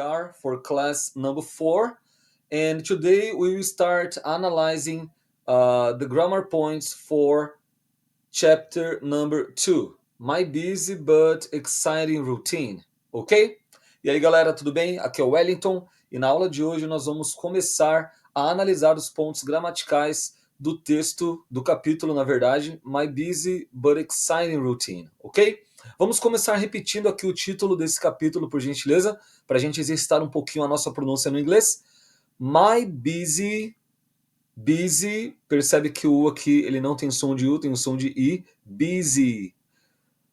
are for class number 4, and today we will start analyzing the grammar points for chapter number 2, My Busy But Exciting Routine, ok? E aí galera, tudo bem? Aqui é o Wellington e na aula de hoje nós vamos começar a analisar os pontos gramaticais do texto, do capítulo, na verdade, My Busy But Exciting Routine, ok? Vamos começar repetindo aqui o título desse capítulo, por gentileza, para a gente exercitar um pouquinho a nossa pronúncia no inglês. My Busy, percebe que o U aqui ele não tem som de U, tem o som de I, busy,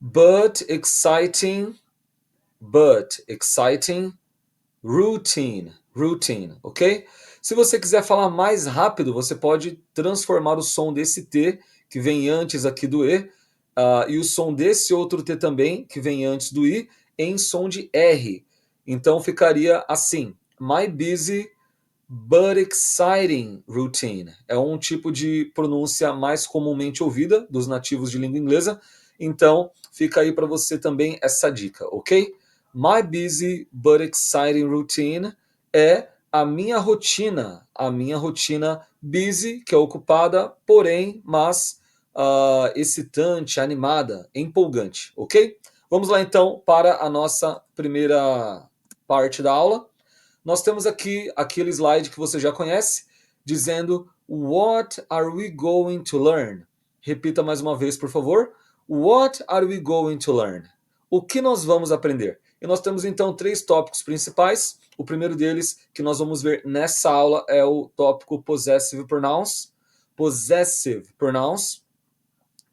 but exciting, routine, ok? Se você quiser falar mais rápido, você pode transformar o som desse T, que vem antes aqui do E, e o som desse outro T também, que vem antes do I, em som de R. Então ficaria assim, my busy but exciting routine. É um tipo de pronúncia mais comumente ouvida dos nativos de língua inglesa, então fica aí para você também essa dica, ok? My busy but exciting routine é a minha rotina busy, que é ocupada, porém, mas excitante, animada, empolgante, ok? Vamos lá então para a nossa primeira parte da aula. Nós temos aqui aquele slide que você já conhece, dizendo What are we going to learn? Repita mais uma vez, por favor. What are we going to learn? O que nós vamos aprender? E nós temos então 3 tópicos principais. O primeiro deles que nós vamos ver nessa aula é o tópico possessive pronouns. Possessive pronouns,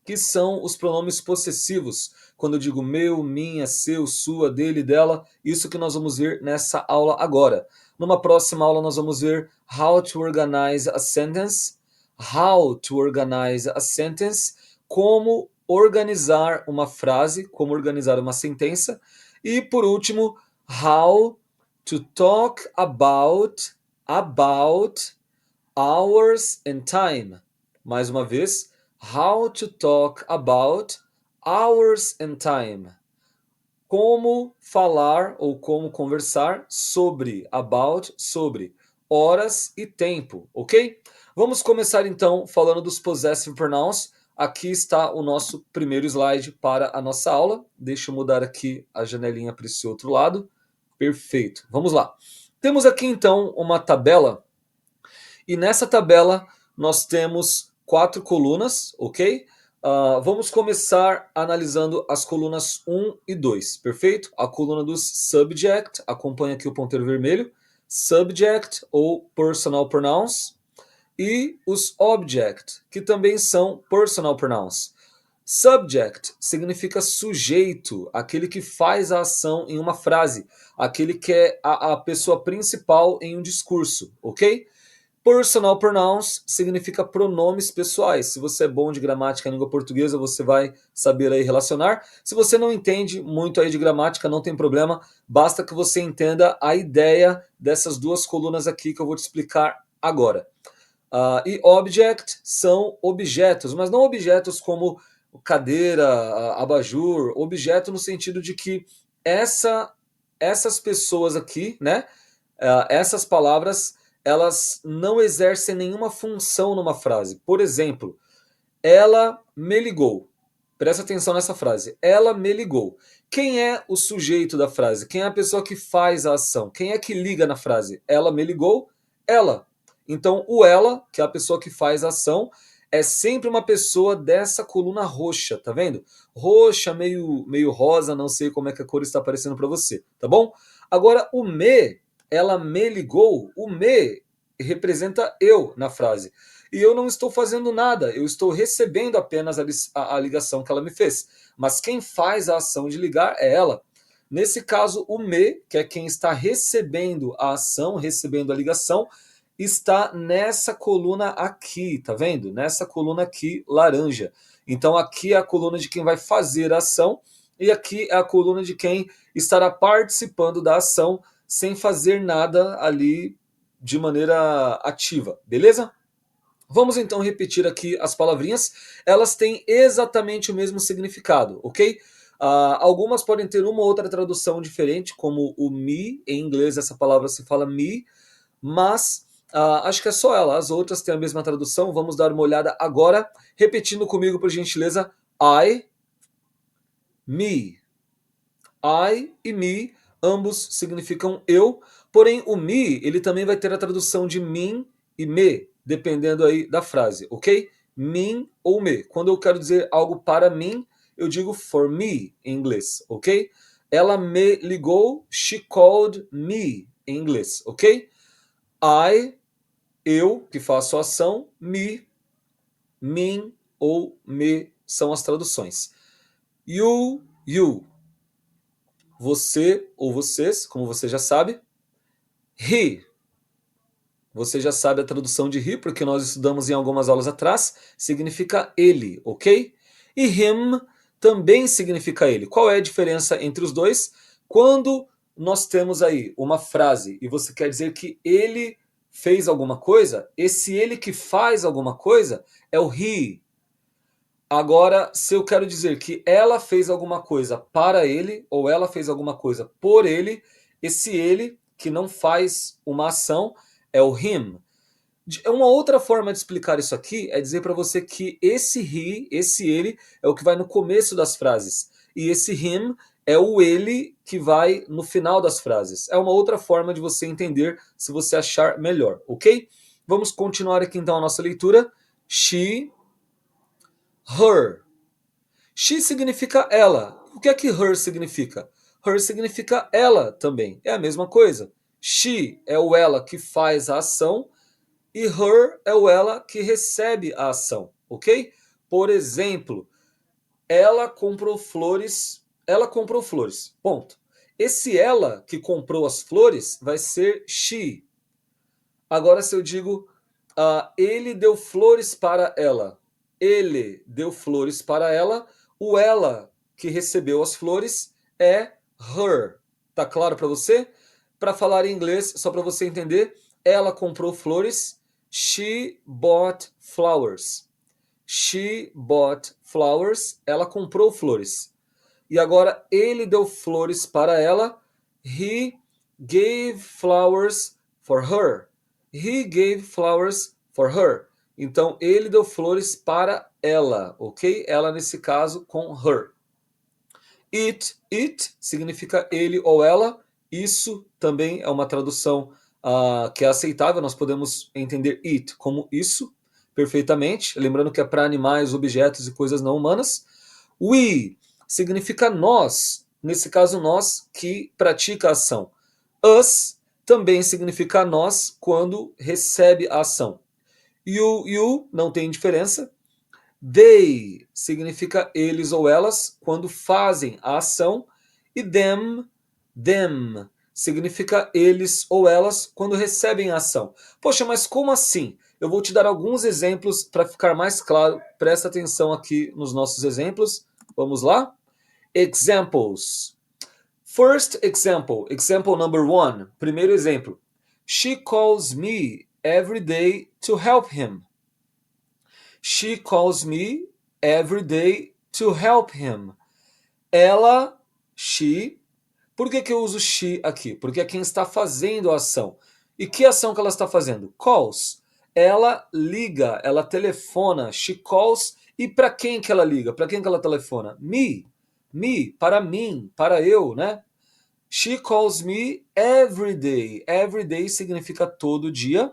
que são os pronomes possessivos. Quando eu digo meu, minha, seu, sua, dele, dela, isso que nós vamos ver nessa aula agora. Numa próxima aula nós vamos ver how to organize a sentence, como organizar uma frase, como organizar uma sentença, e por último, how to talk about hours and time. Mais uma vez, how to talk about hours and time. Como falar ou como conversar sobre, sobre horas e tempo, ok? Vamos começar então falando dos possessive pronouns. Aqui está o nosso primeiro slide para a nossa aula. Deixa eu mudar aqui a janelinha para esse outro lado. Perfeito, vamos lá. Temos aqui então uma tabela e nessa tabela nós temos 4 colunas, ok? Vamos começar analisando as colunas 1 e 2, perfeito? A coluna dos subject, acompanha aqui o ponteiro vermelho, subject ou personal pronouns, e os object, que também são personal pronouns. Subject significa sujeito, aquele que faz a ação em uma frase, aquele que é a pessoa principal em um discurso, ok? Personal pronouns significa pronomes pessoais. Se você é bom de gramática em língua portuguesa, você vai saber aí relacionar. Se você não entende muito aí de gramática, não tem problema. Basta que você entenda a ideia dessas 2 colunas aqui que eu vou te explicar agora. E object são objetos, mas não objetos como cadeira, abajur. Objeto no sentido de que essas pessoas aqui, né? Essas palavras, elas não exercem nenhuma função numa frase. Por exemplo, ela me ligou. Presta atenção nessa frase. Ela me ligou. Quem é o sujeito da frase? Quem é a pessoa que faz a ação? Quem é que liga na frase? Ela me ligou? Ela. Então, o ela, que é a pessoa que faz a ação, é sempre uma pessoa dessa coluna roxa, tá vendo? Roxa, meio rosa, não sei como é que a cor está aparecendo para você, tá bom? Agora, o me, ela me ligou, o me representa eu na frase. E eu não estou fazendo nada, eu estou recebendo apenas a ligação que ela me fez. Mas quem faz a ação de ligar é ela. Nesse caso, o me, que é quem está recebendo a ação, recebendo a ligação, está nessa coluna aqui, tá vendo? Nessa coluna aqui, laranja. Então aqui é a coluna de quem vai fazer a ação e aqui é a coluna de quem estará participando da ação sem fazer nada ali de maneira ativa, beleza? Vamos então repetir aqui as palavrinhas. Elas têm exatamente o mesmo significado, ok? Algumas podem ter uma ou outra tradução diferente, como o me, em inglês essa palavra se fala me, mas acho que é só ela. As outras têm a mesma tradução. Vamos dar uma olhada agora, repetindo comigo, por gentileza. I, me. I e me, ambos significam eu, porém o me, ele também vai ter a tradução de mim e me, dependendo aí da frase, ok? Mim ou me. Quando eu quero dizer algo para mim, eu digo for me em inglês, ok? Ela me ligou, she called me em inglês, ok? I, eu, que faço a ação, me, mim ou me são as traduções. You, você ou vocês, como você já sabe. He, você já sabe a tradução de he, porque nós estudamos em algumas aulas atrás, significa ele, ok? E him também significa ele. Qual é a diferença entre os dois? Quando nós temos aí uma frase e você quer dizer que ele fez alguma coisa, esse ele que faz alguma coisa é o he. Agora, se eu quero dizer que ela fez alguma coisa para ele, ou ela fez alguma coisa por ele, esse ele que não faz uma ação é o him. Uma outra forma de explicar isso aqui é dizer para você que esse he, esse ele, é o que vai no começo das frases. E esse him é o ele que vai no final das frases. É uma outra forma de você entender, se você achar melhor, ok? Vamos continuar aqui então a nossa leitura. She, her. She significa ela. O que é que her significa? Her significa ela também. É a mesma coisa. She é o ela que faz a ação e her é o ela que recebe a ação, ok? Por exemplo, ela comprou flores. Ela comprou flores. Ponto. Esse ela que comprou as flores vai ser she. Agora, se eu digo ele deu flores para ela, ele deu flores para ela, o ela que recebeu as flores é her. Tá claro para você? Para falar em inglês, só para você entender, ela comprou flores. She bought flowers. She bought flowers. Ela comprou flores. E agora ele deu flores para ela. He gave flowers for her. He gave flowers for her. Então ele deu flores para ela, ok? Ela nesse caso com her. It significa ele ou ela. Isso também é uma tradução que é aceitável. Nós podemos entender it como isso perfeitamente. Lembrando que é para animais, objetos e coisas não humanas. We significa nós. Nesse caso, nós que pratica a ação. Us também significa nós quando recebe a ação. You não tem diferença. They significa eles ou elas quando fazem a ação. E them significa eles ou elas quando recebem a ação. Poxa, mas como assim? Eu vou te dar alguns exemplos para ficar mais claro. Presta atenção aqui nos nossos exemplos. Vamos lá? Examples. First example, example number 1. Primeiro exemplo. She calls me every day to help him. She calls me every day to help him. Ela, she. Por que eu uso she aqui? Porque é quem está fazendo a ação. E que ação que ela está fazendo? Calls. Ela liga, ela telefona. She calls. E para quem que ela liga? Para quem que ela telefona? Me. Me, para mim, para eu, né? She calls me every day. Every day significa todo dia.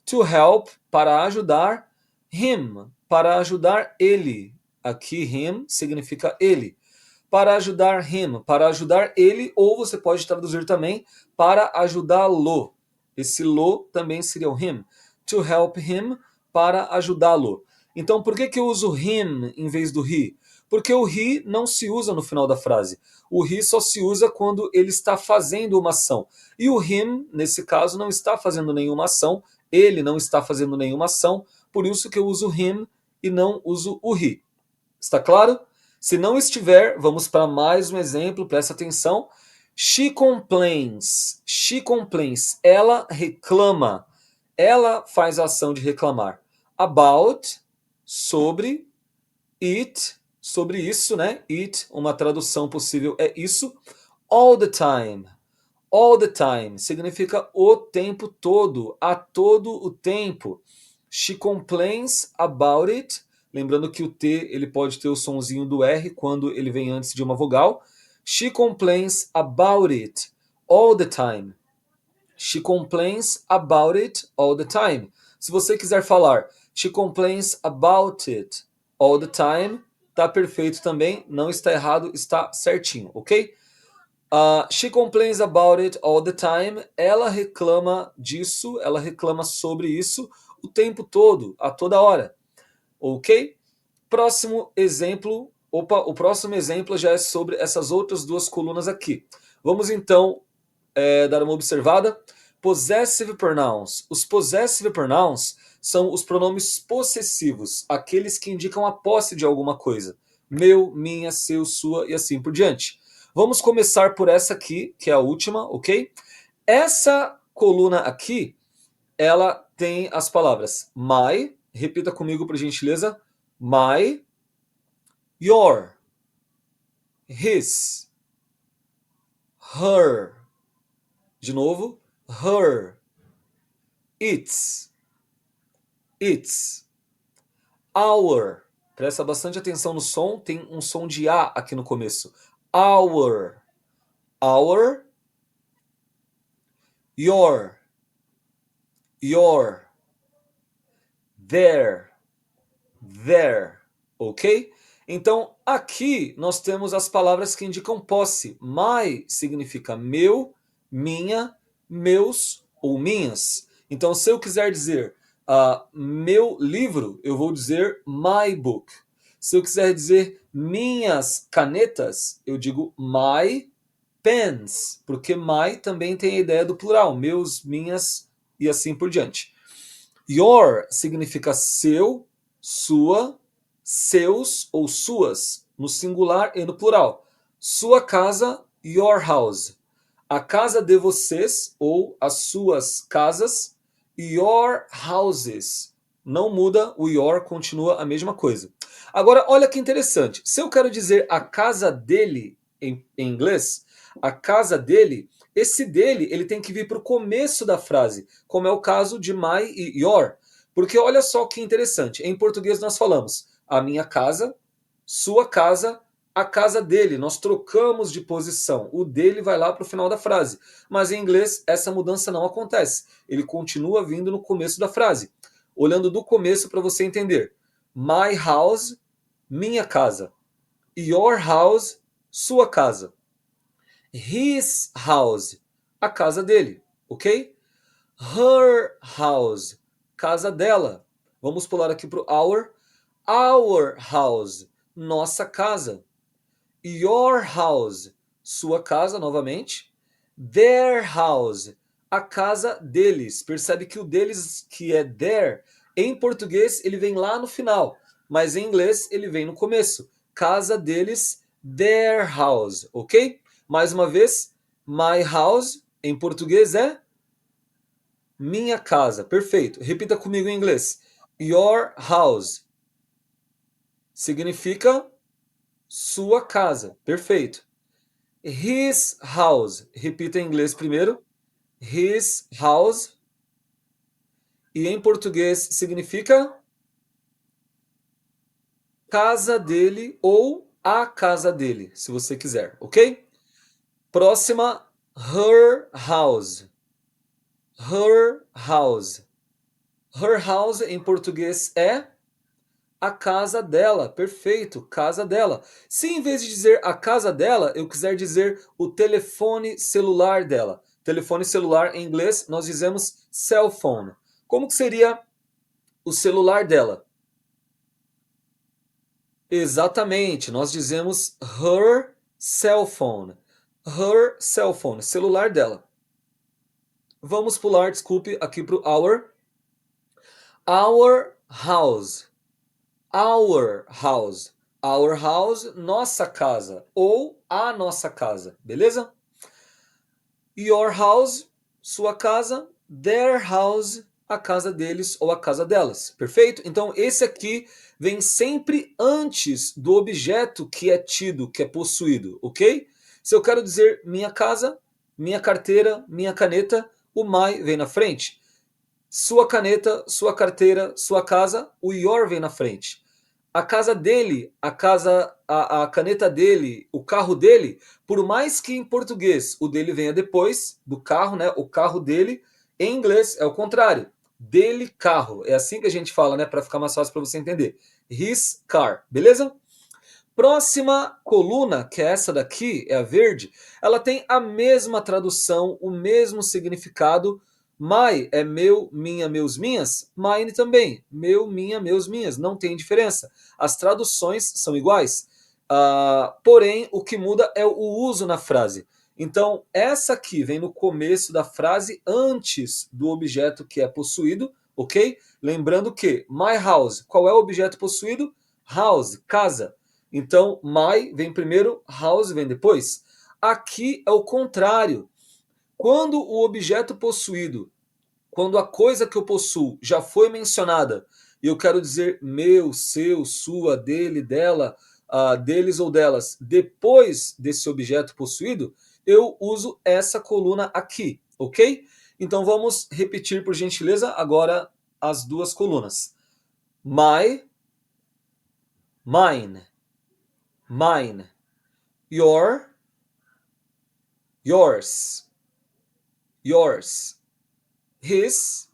To help, para ajudar. Him, para ajudar ele. Aqui, him significa ele. Para ajudar him, para ajudar ele, ou você pode traduzir também para ajudá-lo. Esse lo também seria o him. To help him, para ajudá-lo. Então, por que eu uso him em vez do he? Porque o he não se usa no final da frase. O he só se usa quando ele está fazendo uma ação. E o him, nesse caso, não está fazendo nenhuma ação. Ele não está fazendo nenhuma ação. Por isso que eu uso him e não uso o he. Está claro? Se não estiver, vamos para mais um exemplo, presta atenção. She complains. She complains. Ela reclama. Ela faz a ação de reclamar. About, sobre. It, sobre isso, né? It, uma tradução possível é isso. All the time. All the time significa o tempo todo, a todo o tempo. She complains about it. Lembrando que o T ele pode ter o sonzinho do R quando ele vem antes de uma vogal. She complains about it all the time. She complains about it all the time. Se você quiser falar she complains about it all the time, tá perfeito também, não está errado, está certinho, ok? She complains about it all the time. Ela reclama disso, ela reclama sobre isso o tempo todo, a toda hora. Ok? Próximo exemplo. Opa, o próximo exemplo já é sobre essas outras duas colunas aqui. Vamos então dar uma observada. Possessive pronouns. Os possessive pronouns são os pronomes possessivos, aqueles que indicam a posse de alguma coisa. Meu, minha, seu, sua e assim por diante. Vamos começar por essa aqui, que é a última, ok? Essa coluna aqui, ela tem as palavras my, repita comigo por gentileza, my, your, his, her, de novo, her, its, our. Presta bastante atenção no som, tem um som de A aqui no começo. Our, your, their, ok? Então, aqui nós temos as palavras que indicam posse. My significa meu, minha, meus ou minhas. Então, se eu quiser dizer meu livro, eu vou dizer my book. Se eu quiser dizer minhas canetas, eu digo my pens, porque my também tem a ideia do plural, meus, minhas e assim por diante. Your significa seu, sua, seus ou suas, no singular e no plural. Sua casa, your house. A casa de vocês ou as suas casas, your houses. Não muda, o your continua a mesma coisa. Agora, olha que interessante. Se eu quero dizer a casa dele em inglês, a casa dele, esse dele ele tem que vir para o começo da frase, como é o caso de my e your. Porque olha só que interessante. Em português nós falamos a minha casa, sua casa, a casa dele. Nós trocamos de posição. O dele vai lá para o final da frase. Mas em inglês essa mudança não acontece. Ele continua vindo no começo da frase. Olhando do começo para você entender. My house, minha casa. Your house, sua casa. His house, a casa dele, ok? Her house, casa dela. Vamos pular aqui para o our. Our house, nossa casa. Your house, sua casa, novamente. Their house, a casa deles. Percebe que o deles, que é their, em português ele vem lá no final, mas em inglês ele vem no começo. Casa deles, their house, ok? Mais uma vez, my house, em português é minha casa. Perfeito. Repita comigo em inglês. Your house significa sua casa. Perfeito. His house. Repita em inglês primeiro. His house. E em português significa casa dele ou a casa dele, se você quiser, ok? Próxima, her house. Her house. Her house em português é a casa dela. Perfeito, casa dela. Se em vez de dizer a casa dela, eu quiser dizer o telefone celular dela. Telefone celular em inglês nós dizemos cell phone. Como que seria o celular dela? Exatamente, nós dizemos her cell phone. Her cell phone, celular dela. Vamos pular, desculpe, aqui para o our. Our house. Our house. Our house, nossa casa. Ou a nossa casa, beleza? Your house, sua casa. Their house, a casa deles ou a casa delas. Perfeito? Então, esse aqui vem sempre antes do objeto que é tido, que é possuído, ok? Se eu quero dizer minha casa, minha carteira, minha caneta, o my vem na frente. Sua caneta, sua carteira, sua casa, o your vem na frente. A casa dele, a caneta dele, o carro dele, por mais que em português o dele venha depois do carro, né? O carro dele, em inglês é o contrário. Dele, carro. É assim que a gente fala, né? Para ficar mais fácil para você entender. His car, beleza? Próxima coluna, que é essa daqui, é a verde, ela tem a mesma tradução, o mesmo significado. My é meu, minha, meus, minhas. Mine também. Meu, minha, meus, minhas. Não tem diferença. As traduções são iguais. Porém, o que muda é o uso na frase. Então, essa aqui vem no começo da frase antes do objeto que é possuído, ok? Lembrando que my house, qual é o objeto possuído? House, casa. Então, my vem primeiro, house vem depois. Aqui é o contrário. Quando o objeto possuído, quando a coisa que eu possuo já foi mencionada, e eu quero dizer meu, seu, sua, dele, dela, deles ou delas, depois desse objeto possuído, eu uso essa coluna aqui, ok? Então vamos repetir, por gentileza, agora as duas colunas. My, mine, mine. Your, yours, yours. His,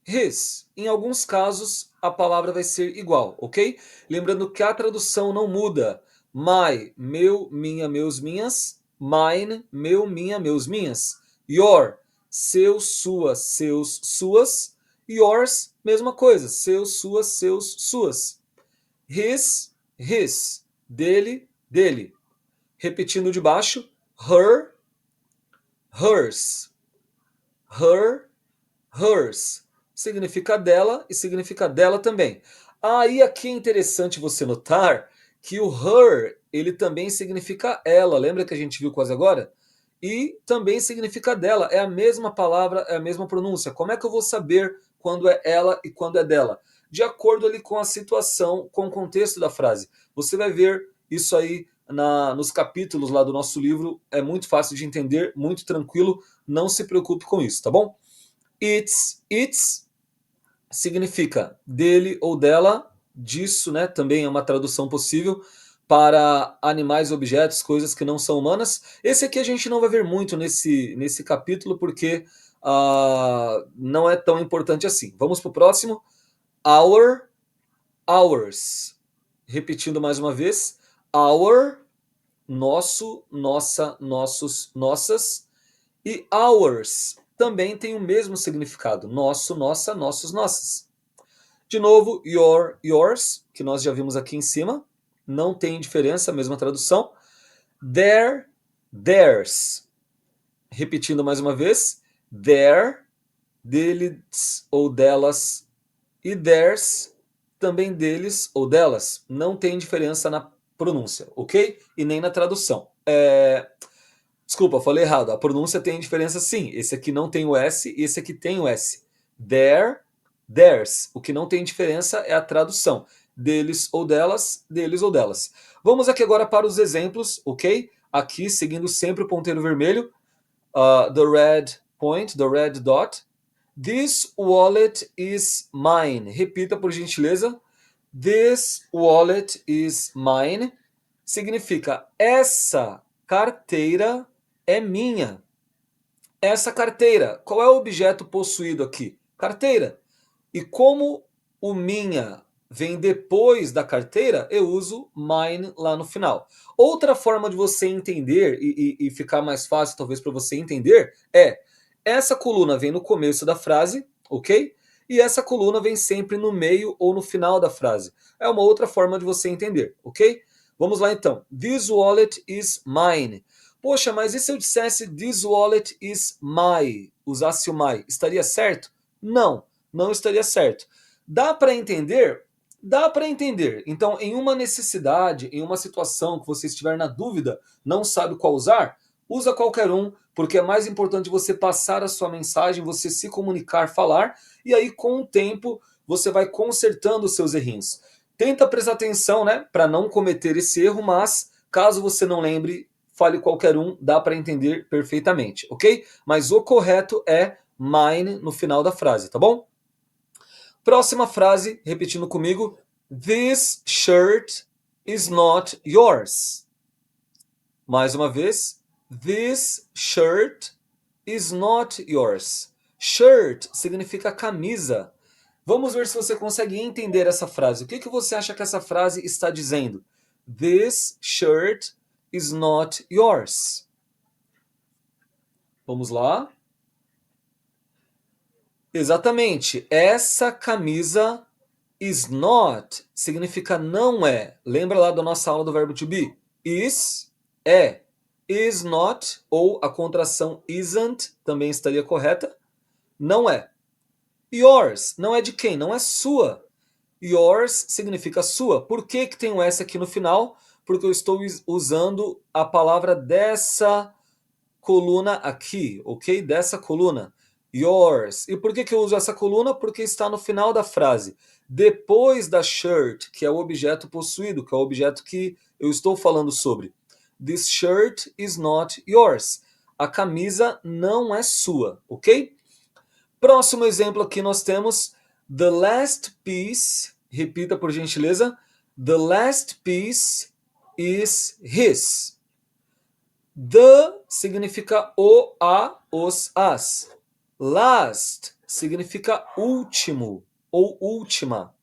his. Em alguns casos, a palavra vai ser igual, ok? Lembrando que a tradução não muda. My, meu, minha, meus, minhas. Mine, meu, minha, meus, minhas. Your, seu, sua, seus, suas. Yours, mesma coisa. Seus, suas, seus, suas. His. Dele, dele. Repetindo de baixo. Her, hers. Her, hers. Significa dela e significa dela também. Aí aqui é interessante você notar que o her, ele também significa ela. Lembra que a gente viu quase agora? E também significa dela. É a mesma palavra, é a mesma pronúncia. Como é que eu vou saber quando é ela e quando é dela? De acordo ali com a situação, com o contexto da frase. Você vai ver isso aí nos capítulos lá do nosso livro. É muito fácil de entender, muito tranquilo. Não se preocupe com isso, tá bom? Its significa dele ou dela, disso, né? Também é uma tradução possível para animais, objetos, coisas que não são humanas. Esse aqui a gente não vai ver muito nesse capítulo, porque não é tão importante assim. Vamos para o próximo. Our, ours. Repetindo mais uma vez. Our, nosso, nossa, nossos, nossas. E ours também tem o mesmo significado. Nosso, nossa, nossos, nossas. De novo, your, yours, que nós já vimos aqui em cima. Não tem diferença, mesma tradução. Their, theirs. Repetindo mais uma vez. Their, deles ou delas. E theirs, também deles ou delas. Não tem diferença na pronúncia, ok? E nem na tradução. Desculpa, falei errado. A pronúncia tem diferença sim. Esse aqui não tem o S e esse aqui tem o S. Their, theirs. O que não tem diferença é a tradução. Deles ou delas, deles ou delas. Vamos aqui agora para os exemplos, ok? Aqui, seguindo sempre o ponteiro vermelho. The red point, the red dot. This wallet is mine. Repita, por gentileza. This wallet is mine. Significa essa carteira é minha. Essa carteira, qual é o objeto possuído aqui? Carteira. E como o minha vem depois da carteira, eu uso mine lá no final. Outra forma de você entender e ficar mais fácil talvez para você entender é essa coluna vem no começo da frase, ok? E essa coluna vem sempre no meio ou no final da frase. É uma outra forma de você entender, ok? Vamos lá então. This wallet is mine. Poxa, mas e se eu dissesse this wallet is my? Usasse o my, estaria certo? Não, não estaria certo. Dá para entender? Dá para entender. Então, em uma necessidade, em uma situação que você estiver na dúvida, não sabe qual usar, usa qualquer um, porque é mais importante você passar a sua mensagem, você se comunicar, falar, e aí com o tempo você vai consertando os seus errinhos. Tenta prestar atenção, né, para não cometer esse erro, mas caso você não lembre, fale qualquer um, dá para entender perfeitamente, ok? Mas o correto é mine no final da frase, tá bom? Próxima frase, repetindo comigo. This shirt is not yours. Mais uma vez. This shirt is not yours. Shirt significa camisa. Vamos ver se você consegue entender essa frase. O que, que você acha que essa frase está dizendo? This shirt is not yours. Vamos lá. Exatamente. Essa camisa is not significa não é. Lembra lá da nossa aula do verbo to be? Is é. Is not ou a contração isn't também estaria correta. Não é. Yours não é de quem? Não é sua. Yours significa sua. Por que que tem um S aqui no final? Porque eu estou usando a palavra dessa coluna aqui, ok? Dessa coluna. Yours. E por que que eu uso essa coluna? Porque está no final da frase. Depois da shirt, que é o objeto possuído, que é o objeto que eu estou falando sobre. This shirt is not yours. A camisa não é sua, ok? Próximo exemplo aqui nós temos the last piece. Repita por gentileza. The last piece is his. The significa o, a, os, as. Last significa último ou última.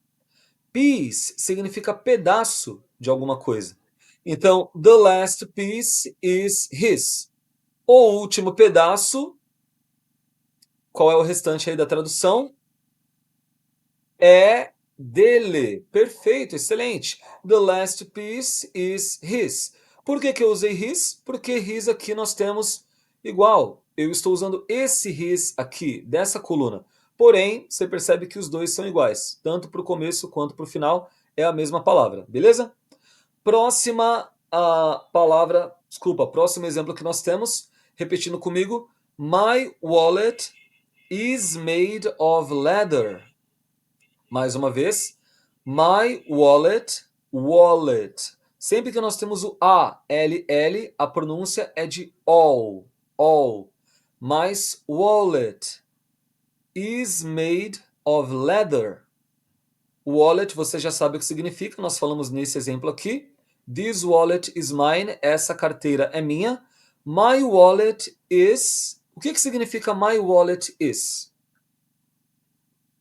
Piece significa pedaço de alguma coisa. Então, the last piece is his. O último pedaço, qual é o restante aí da tradução? É dele. Perfeito, excelente. The last piece is his. Por que que eu usei his? Porque his aqui nós temos igual. Eu estou usando esse his aqui, dessa coluna. Porém, você percebe que os dois são iguais. Tanto para o começo quanto para o final é a mesma palavra. Beleza? Próxima palavra, desculpa, próximo exemplo que nós temos. Repetindo comigo. My wallet is made of leather. Mais uma vez. My wallet, wallet. Sempre que nós temos o A, L, L, a pronúncia é de all, all. Mas wallet is made of leather. Wallet, você já sabe o que significa, nós falamos nesse exemplo aqui. This wallet is mine, essa carteira é minha. My wallet is... O que que significa my wallet is?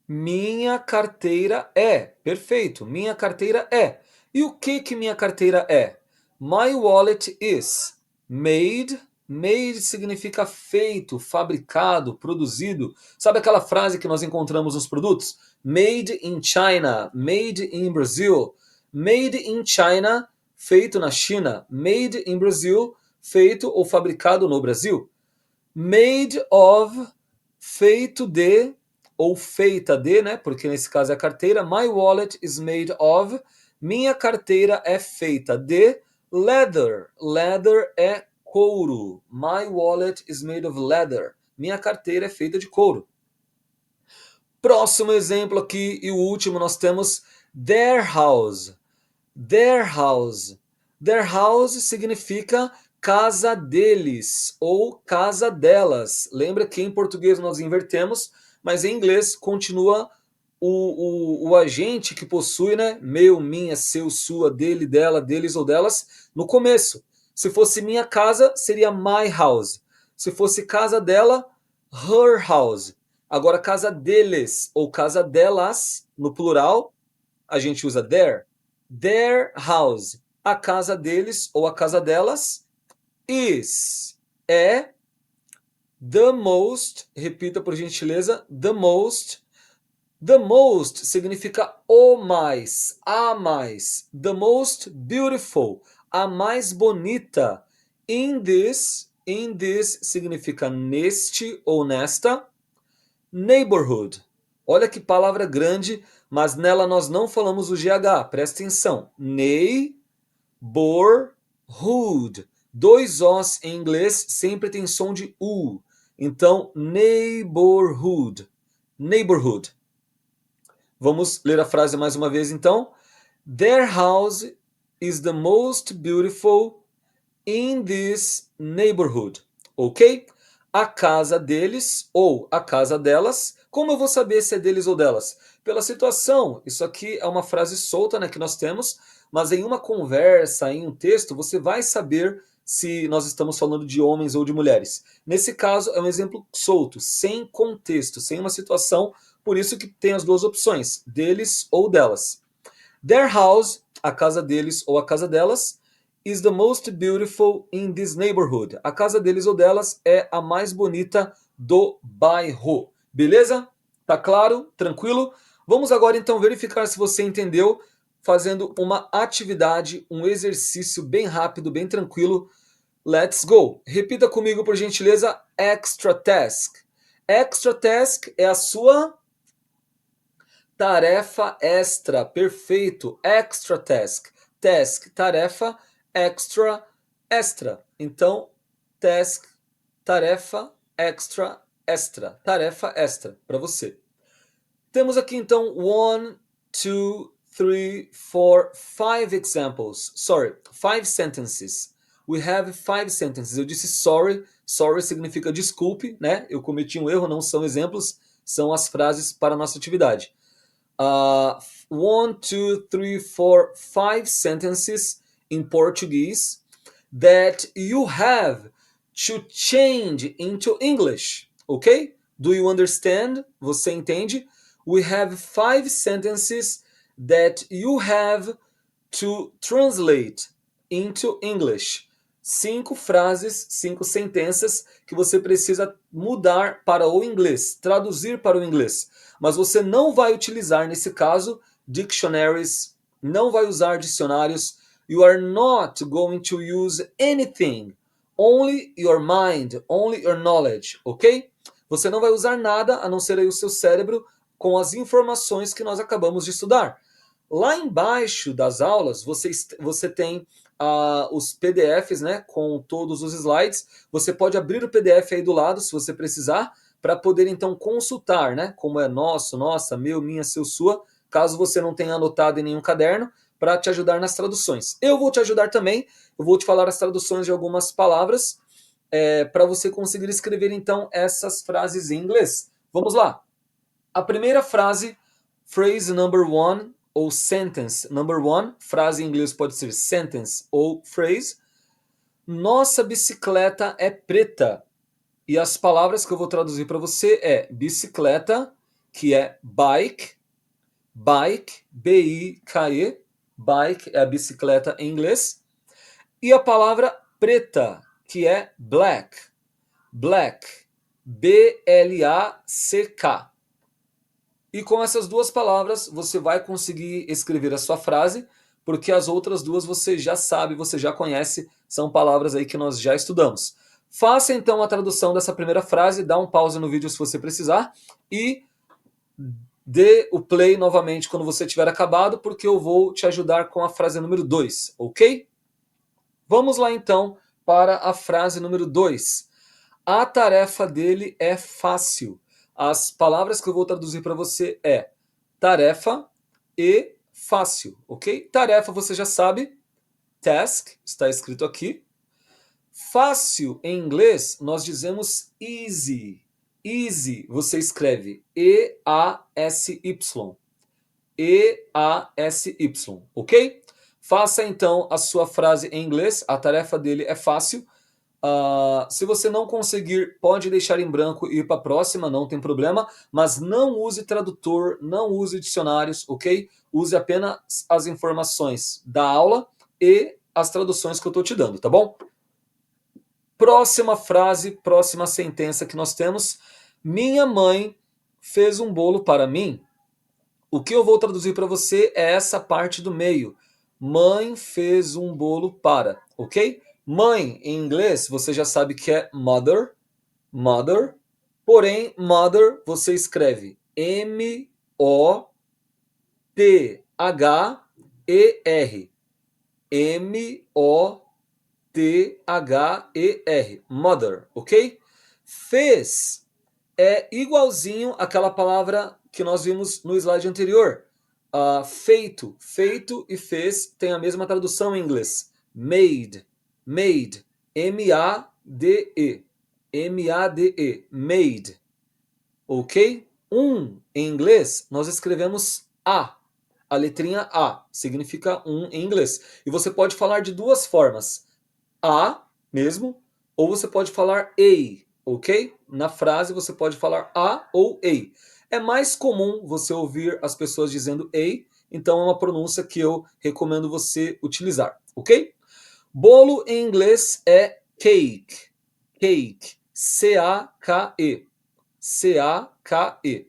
Minha carteira é. Perfeito. Minha carteira é. E o que que minha carteira é? My wallet is made. Made significa feito, fabricado, produzido. Sabe aquela frase que nós encontramos nos produtos? Made in China, made in Brazil. Made in China, feito na China. Made in Brazil, feito ou fabricado no Brasil. Made of, feito de ou feita de, né? Porque nesse caso é a carteira. My wallet is made of. Minha carteira é feita de leather. Leather é couro. My wallet is made of leather. Minha carteira é feita de couro. Próximo exemplo aqui e o último nós temos their house. Their house. Their house significa casa deles ou casa delas. Lembra que em português nós invertemos, mas em inglês continua o agente que possui, né? Meu, minha, seu, sua, dele, dela, deles ou delas, no começo. Se fosse minha casa, seria my house. Se fosse casa dela, her house. Agora, casa deles ou casa delas, no plural, a gente usa their. Their house. A casa deles ou a casa delas is. É the most, repita por gentileza, the most. The most significa o mais, a mais. The most beautiful, a mais bonita. In this significa neste ou nesta. Neighborhood. Olha que palavra grande, mas nela nós não falamos o GH. Presta atenção. Neighborhood. Dois Os em inglês sempre tem som de U. Então, neighborhood. Neighborhood. Vamos ler a frase mais uma vez, então. Their house is the most beautiful in this neighborhood. Ok? A casa deles ou a casa delas. Como eu vou saber se é deles ou delas? Pela situação. Isso aqui é uma frase solta, né, que nós temos, mas em uma conversa, em um texto, você vai saber se nós estamos falando de homens ou de mulheres. Nesse caso, é um exemplo solto, sem contexto, sem uma situação, por isso que tem as duas opções, deles ou delas. Their house, a casa deles ou a casa delas, is the most beautiful in this neighborhood. A casa deles ou delas é a mais bonita do bairro. Beleza? Tá claro? Tranquilo? Vamos agora então verificar se você entendeu, fazendo uma atividade, um exercício bem rápido, bem tranquilo. Let's go! Repita comigo, por gentileza, extra task. Extra task é a sua tarefa extra, perfeito. Extra task. Task, tarefa, extra, extra. Então, task, tarefa, extra, extra. Tarefa extra para você. Temos aqui então 1, 2, 3, 4, 5 examples. Sorry, 5 sentences. We have 5 sentences. Eu disse sorry. Sorry significa desculpe, né? Eu cometi um erro, não são exemplos, são as frases para a nossa atividade. 1, 2, 3, 4, 5 sentences in Portuguese that you have to change into English. Ok? Do you understand? Você entende? We have 5 sentences that you have to translate into English. 5 frases, 5 sentenças que você precisa mudar para o inglês, traduzir para o inglês. Mas você não vai utilizar, nesse caso, dictionaries, não vai usar dicionários. You are not going to use anything. Only your mind, only your knowledge, ok? Você não vai usar nada a não ser aí o seu cérebro com as informações que nós acabamos de estudar. Lá embaixo das aulas, você tem os PDFs, né, com todos os slides. Você pode abrir o PDF aí do lado, se você precisar, para poder então consultar, né, como é nosso, nossa, meu, minha, seu, sua, caso você não tenha anotado em nenhum caderno, para te ajudar nas traduções. Eu vou te ajudar também, eu vou te falar as traduções de algumas palavras, para você conseguir escrever então essas frases em inglês. Vamos lá! A primeira frase, phrase number 1, ou sentence number 1, frase em inglês pode ser sentence ou phrase. Nossa bicicleta é preta. E as palavras que eu vou traduzir para você é bicicleta, que é bike, bike, B-I-K-E, bike é a bicicleta em inglês, e a palavra preta, que é black, black, B-L-A-C-K. E com essas duas palavras você vai conseguir escrever a sua frase, porque as outras duas você já sabe, você já conhece, são palavras aí que nós já estudamos. Faça então a tradução dessa primeira frase, dá um pause no vídeo se você precisar e dê o play novamente quando você tiver acabado, porque eu vou te ajudar com a frase número 2, ok? Vamos lá então para a frase número 2. A tarefa dele é fácil. As palavras que eu vou traduzir para você é tarefa e fácil, ok? Tarefa você já sabe, task, está escrito aqui. Fácil em inglês nós dizemos easy. Easy você escreve E-A-S-Y. E-A-S-Y, ok? Faça então a sua frase em inglês, a tarefa dele é fácil. Se você não conseguir, pode deixar em branco e ir para a próxima, não tem problema, mas não use tradutor, não use dicionários, ok? Use apenas as informações da aula e as traduções que eu estou te dando, tá bom? Próxima frase, próxima sentença que nós temos. Minha mãe fez um bolo para mim. O que eu vou traduzir para você é essa parte do meio. Mãe fez um bolo para, ok? Mãe, em inglês, você já sabe que é mother, mother. Porém, mother você escreve M-O-T-H-E-R. M-O-T-H-E-R. Mother, ok? Fez é igualzinho àquela palavra que nós vimos no slide anterior. Feito. Feito e fez tem a mesma tradução em inglês. Made. Made. M-A-D-E. M-A-D-E. Made. Ok? Em inglês, nós escrevemos A. A letrinha A significa em inglês. E você pode falar de duas formas. A mesmo, ou você pode falar a, ok? Na frase você pode falar a ou a. É mais comum você ouvir as pessoas dizendo a, então é uma pronúncia que eu recomendo você utilizar, ok? Bolo em inglês é cake. Cake. C-A-K-E. C-A-K-E.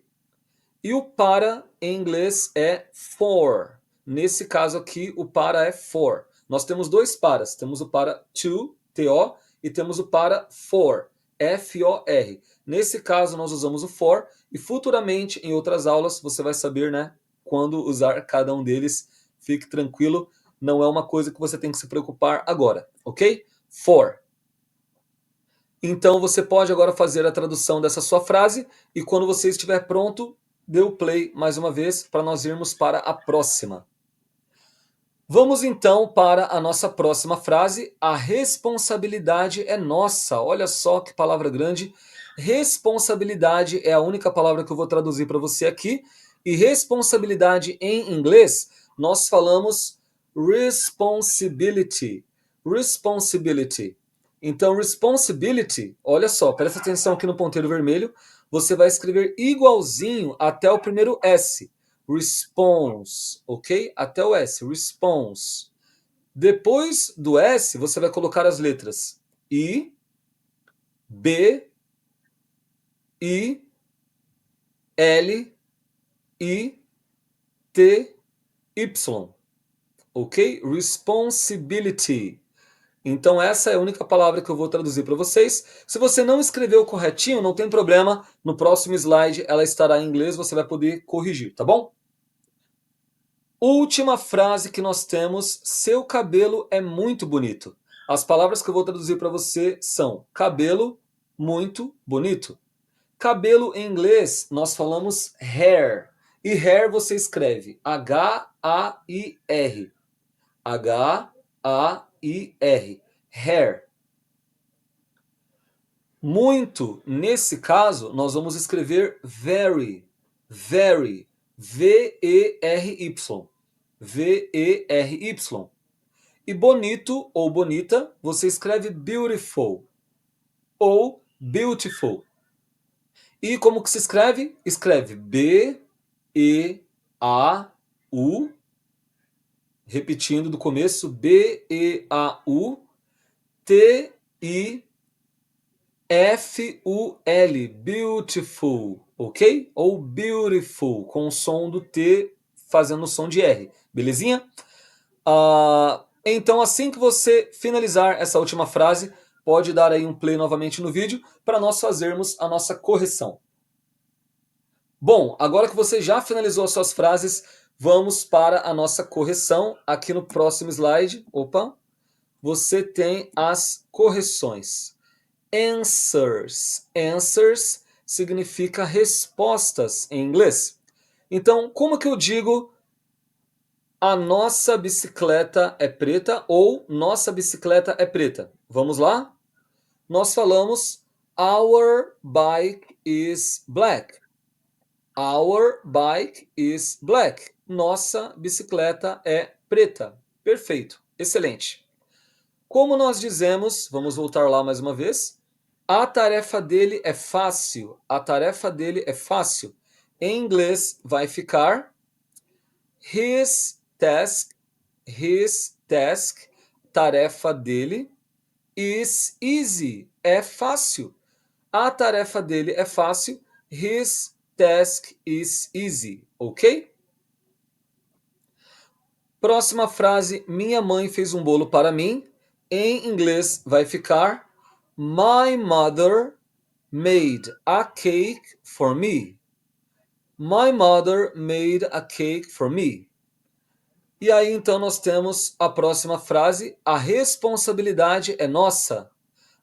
E o para em inglês é for. Nesse caso aqui, o para é for. Nós temos dois paras. Temos o para to, T-O, e temos o para for, F-O-R. Nesse caso, nós usamos o for e futuramente, em outras aulas, você vai saber, né, quando usar cada um deles. Fique tranquilo, não é uma coisa que você tem que se preocupar agora, ok? For. Então você pode agora fazer a tradução dessa sua frase e quando você estiver pronto, dê o play mais uma vez para nós irmos para a próxima. Vamos então para a nossa próxima frase. A responsabilidade é nossa. Olha só que palavra grande. Responsabilidade é a única palavra que eu vou traduzir para você aqui. E responsabilidade em inglês, nós falamos responsibility. Responsibility. Então, responsibility, olha só, presta atenção aqui no ponteiro vermelho. Você vai escrever igualzinho até o primeiro S. Response, ok? Até o S, response. Depois do S, você vai colocar as letras I, B, I, L, I, T, Y, ok? Responsibility. Então essa é a única palavra que eu vou traduzir para vocês. Se você não escreveu corretinho, não tem problema. No próximo slide ela estará em inglês, você vai poder corrigir, tá bom? Última frase que nós temos: seu cabelo é muito bonito. As palavras que eu vou traduzir para você são cabelo, muito bonito. Cabelo em inglês nós falamos hair. E hair você escreve H-A-I-R. H-A-I-R. Hair. Muito, nesse caso, nós vamos escrever very. Very. V-E-R-Y. V-E-R-Y. E bonito ou bonita, você escreve beautiful ou beautiful. E como que se escreve? Escreve B-E-A-U, repetindo do começo, B-E-A-U, T-I-F-U-L, beautiful, ok? Ou beautiful, com o som do T fazendo o som de R, belezinha? Então, assim que você finalizar essa última frase, pode dar aí um play novamente no vídeo para nós fazermos a nossa correção. Bom, agora que você já finalizou as suas frases, vamos para a nossa correção. Aqui no próximo slide, você tem as correções. Answers. Answers significa respostas em inglês. Então, como que eu digo a nossa bicicleta é preta ou nossa bicicleta é preta? Vamos lá? Nós falamos our bike is black. Our bike is black. Nossa bicicleta é preta. Perfeito. Excelente. Como nós dizemos, vamos voltar lá mais uma vez. A tarefa dele é fácil. A tarefa dele é fácil. Em inglês vai ficar his task, tarefa dele, is easy, é fácil. A tarefa dele é fácil, his task is easy, ok? Próxima frase, minha mãe fez um bolo para mim. Em inglês vai ficar my mother made a cake for me. My mother made a cake for me. E aí então nós temos a próxima frase: a responsabilidade é nossa.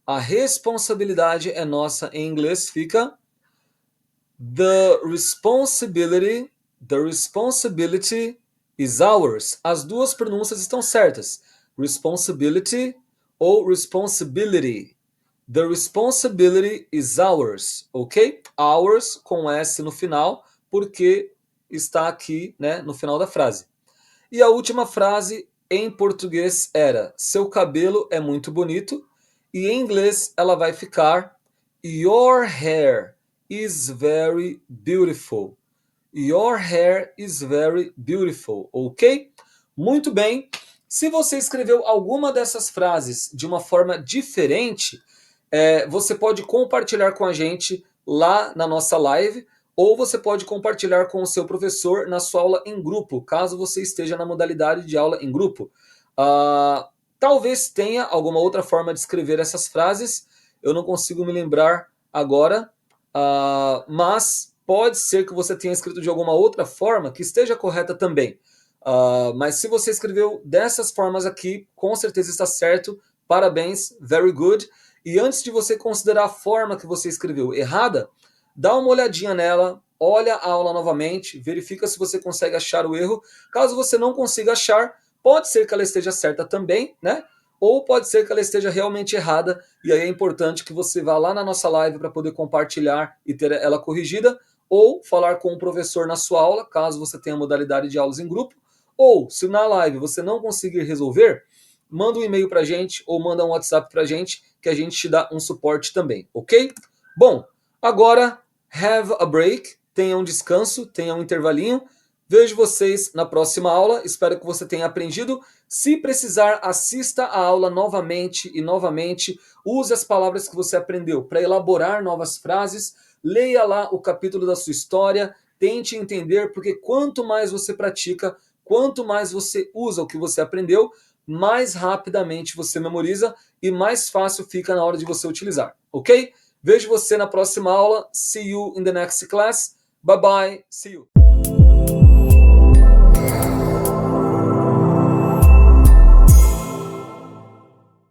A responsabilidade é nossa. Em inglês fica the responsibility is ours. As duas pronúncias estão certas. Responsibility ou responsibility. The responsibility is ours, ok? Ours com S no final, porque está aqui, né, no final da frase. E a última frase em português era: seu cabelo é muito bonito. E em inglês ela vai ficar: your hair is very beautiful. Your hair is very beautiful, ok? Muito bem. Se você escreveu alguma dessas frases de uma forma diferente, você pode compartilhar com a gente lá na nossa live, ou você pode compartilhar com o seu professor na sua aula em grupo, caso você esteja na modalidade de aula em grupo. Ah, talvez tenha alguma outra forma de escrever essas frases, eu não consigo me lembrar agora, mas pode ser que você tenha escrito de alguma outra forma que esteja correta também. Mas se você escreveu dessas formas aqui, com certeza está certo. Parabéns, very good. E antes de você considerar a forma que você escreveu errada, dá uma olhadinha nela, olha a aula novamente, verifica se você consegue achar o erro. Caso você não consiga achar, pode ser que ela esteja certa também, né? Ou pode ser que ela esteja realmente errada, e aí é importante que você vá lá na nossa live para poder compartilhar e ter ela corrigida, ou falar com o professor na sua aula, caso você tenha modalidade de aulas em grupo, ou se na live você não conseguir resolver, manda um e-mail para a gente ou manda um WhatsApp para a gente que a gente te dá um suporte também, ok? Bom, agora have a break, tenha um descanso, tenha um intervalinho. Vejo vocês na próxima aula, espero que você tenha aprendido. Se precisar, assista a aula novamente e novamente. Use as palavras que você aprendeu para elaborar novas frases. Leia lá o capítulo da sua história. Tente entender, porque quanto mais você pratica, quanto mais você usa o que você aprendeu, mais rapidamente você memoriza e mais fácil fica na hora de você utilizar, ok? Vejo você na próxima aula. See you in the next class. Bye bye. See you.